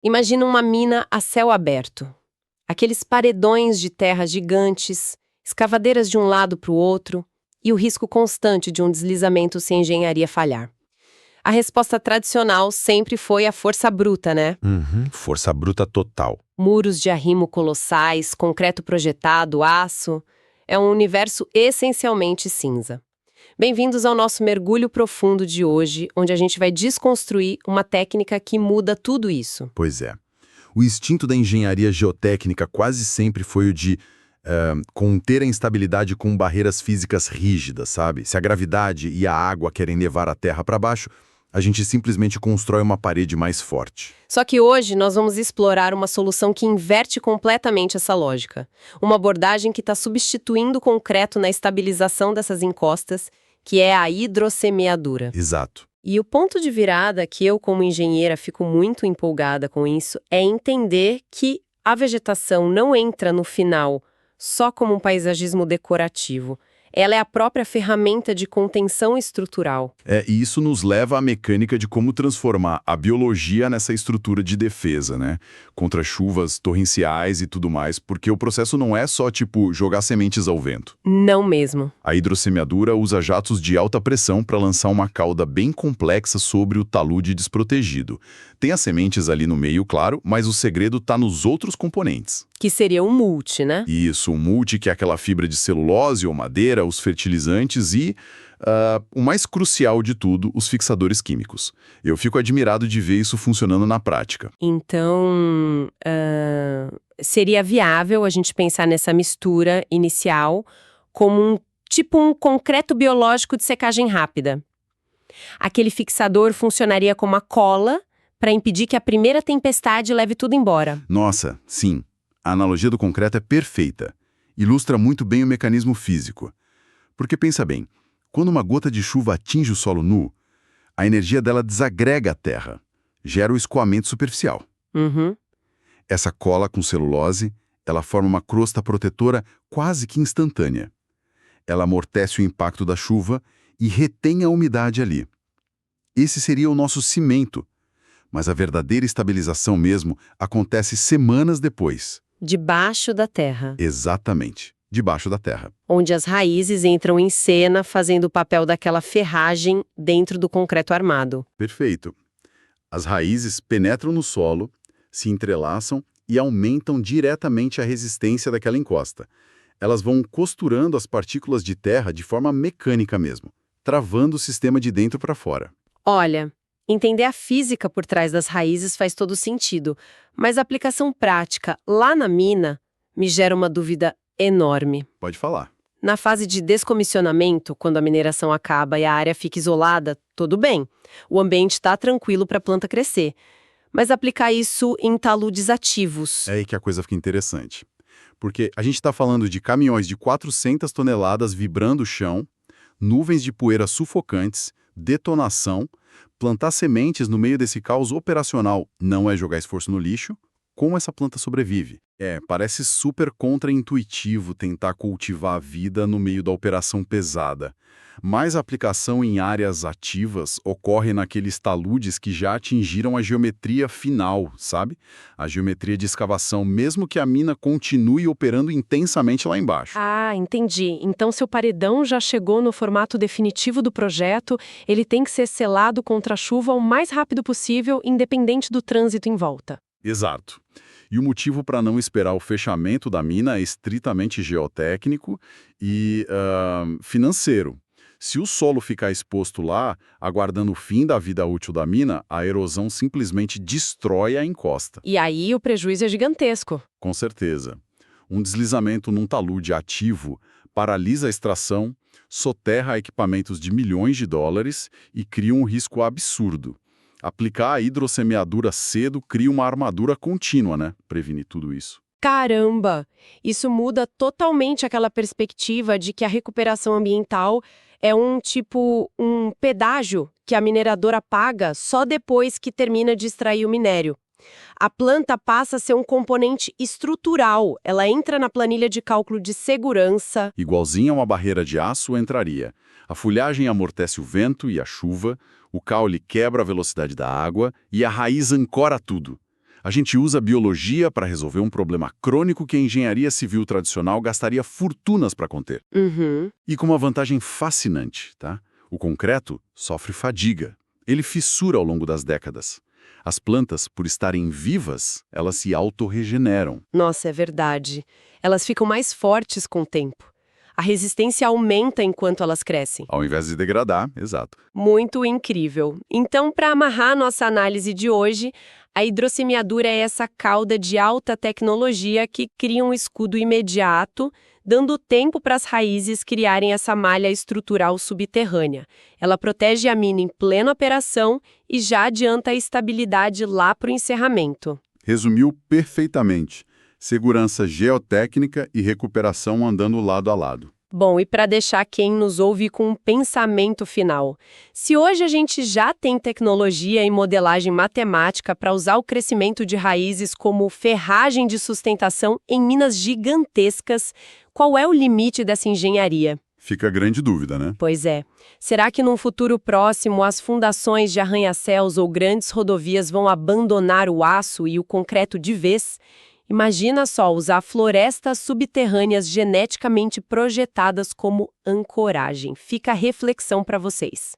Imagina uma mina a céu aberto. Aqueles paredões de terra gigantes, escavadeiras de um lado para o outro e o risco constante de um deslizamento se a engenharia falhar. A resposta tradicional sempre foi a força bruta, né? Força bruta total. Muros de arrimo colossais, concreto projetado, aço. É um universo essencialmente cinza. Bem-vindos ao nosso mergulho profundo de hoje, onde a gente vai desconstruir uma técnica que muda tudo isso. Pois é. O instinto da engenharia geotécnica quase sempre foi o de conter a instabilidade com barreiras físicas rígidas, sabe? Se a gravidade e a água querem levar a Terra para baixo, a gente simplesmente constrói uma parede mais forte. Só que hoje nós vamos explorar uma solução que inverte completamente essa lógica. Uma abordagem que está substituindo o concreto na estabilização dessas encostas, que é a hidrossemeadura. Exato. E o ponto de virada que eu, como engenheira, fico muito empolgada com isso, é entender que a vegetação não entra no final só como um paisagismo decorativo. Ela é a própria ferramenta de contenção estrutural. E isso nos leva à mecânica de como transformar a biologia nessa estrutura de defesa, né? Contra chuvas torrenciais e tudo mais, porque o processo não é só, jogar sementes ao vento. Não mesmo. A hidrossemeadura usa jatos de alta pressão para lançar uma cauda bem complexa sobre o talude desprotegido. Tem as sementes ali no meio, claro, mas o segredo está nos outros componentes. Que seria um mulch, né? Isso, o mulch, que é aquela fibra de celulose ou madeira, os fertilizantes e, o mais crucial de tudo, os fixadores químicos. Eu fico admirado de ver isso funcionando na prática. Então, seria viável a gente pensar nessa mistura inicial como um concreto biológico de secagem rápida. Aquele fixador funcionaria como a cola para impedir que a primeira tempestade leve tudo embora. Nossa, sim. A analogia do concreto é perfeita. Ilustra muito bem o mecanismo físico. Porque pensa bem, quando uma gota de chuva atinge o solo nu, a energia dela desagrega a terra, gera o escoamento superficial. Essa cola com celulose, ela forma uma crosta protetora quase que instantânea. Ela amortece o impacto da chuva e retém a umidade ali. Esse seria o nosso cimento, mas a verdadeira estabilização mesmo acontece semanas depois. Debaixo da terra. Exatamente, debaixo da terra. Onde as raízes entram em cena, fazendo o papel daquela ferragem dentro do concreto armado. Perfeito. As raízes penetram no solo, se entrelaçam e aumentam diretamente a resistência daquela encosta. Elas vão costurando as partículas de terra de forma mecânica mesmo, travando o sistema de dentro para fora. Olha, entender a física por trás das raízes faz todo sentido, mas a aplicação prática lá na mina me gera uma dúvida enorme. Pode falar. Na fase de descomissionamento, quando a mineração acaba e a área fica isolada, tudo bem. O ambiente está tranquilo para a planta crescer. Mas aplicar isso em taludes ativos. É aí que a coisa fica interessante. Porque a gente está falando de caminhões de 400 toneladas vibrando o chão, nuvens de poeira sufocantes, detonação. Plantar sementes no meio desse caos operacional não é jogar esforço no lixo? Como essa planta sobrevive? Parece super contraintuitivo tentar cultivar a vida no meio da operação pesada. Mas a aplicação em áreas ativas ocorre naqueles taludes que já atingiram a geometria final, sabe? A geometria de escavação, mesmo que a mina continue operando intensamente lá embaixo. Ah, entendi. Então, se o paredão já chegou no formato definitivo do projeto, ele tem que ser selado contra a chuva o mais rápido possível, independente do trânsito em volta. Exato. E o motivo para não esperar o fechamento da mina é estritamente geotécnico e financeiro. Se o solo ficar exposto lá, aguardando o fim da vida útil da mina, a erosão simplesmente destrói a encosta. E aí o prejuízo é gigantesco. Com certeza. Um deslizamento num talude ativo paralisa a extração, soterra equipamentos de milhões de dólares e cria um risco absurdo. Aplicar a hidrossemeadura cedo cria uma armadura contínua, né? Prevenir tudo isso. Caramba! Isso muda totalmente aquela perspectiva de que a recuperação ambiental é um pedágio que a mineradora paga só depois que termina de extrair o minério. A planta passa a ser um componente estrutural, ela entra na planilha de cálculo de segurança. Igualzinho a uma barreira de aço entraria. A folhagem amortece o vento e a chuva, o caule quebra a velocidade da água e a raiz ancora tudo. A gente usa a biologia para resolver um problema crônico que a engenharia civil tradicional gastaria fortunas para conter. Uhum. E com uma vantagem fascinante, tá? O concreto sofre fadiga. Ele fissura ao longo das décadas. As plantas, por estarem vivas, elas se autorregeneram. Nossa, é verdade. Elas ficam mais fortes com o tempo. A resistência aumenta enquanto elas crescem. Ao invés de degradar, exato. Muito incrível. Então, para amarrar nossa análise de hoje, a hidrossemeadura é essa cauda de alta tecnologia que cria um escudo imediato, dando tempo para as raízes criarem essa malha estrutural subterrânea. Ela protege a mina em plena operação e já adianta a estabilidade lá para o encerramento. Resumiu perfeitamente. Segurança geotécnica e recuperação andando lado a lado. Bom, e para deixar quem nos ouve com um pensamento final, se hoje a gente já tem tecnologia e modelagem matemática para usar o crescimento de raízes como ferragem de sustentação em minas gigantescas, qual é o limite dessa engenharia? Fica a grande dúvida, né? Pois é. Será que num futuro próximo as fundações de arranha-céus ou grandes rodovias vão abandonar o aço e o concreto de vez? Imagina só usar florestas subterrâneas geneticamente projetadas como ancoragem. Fica a reflexão para vocês.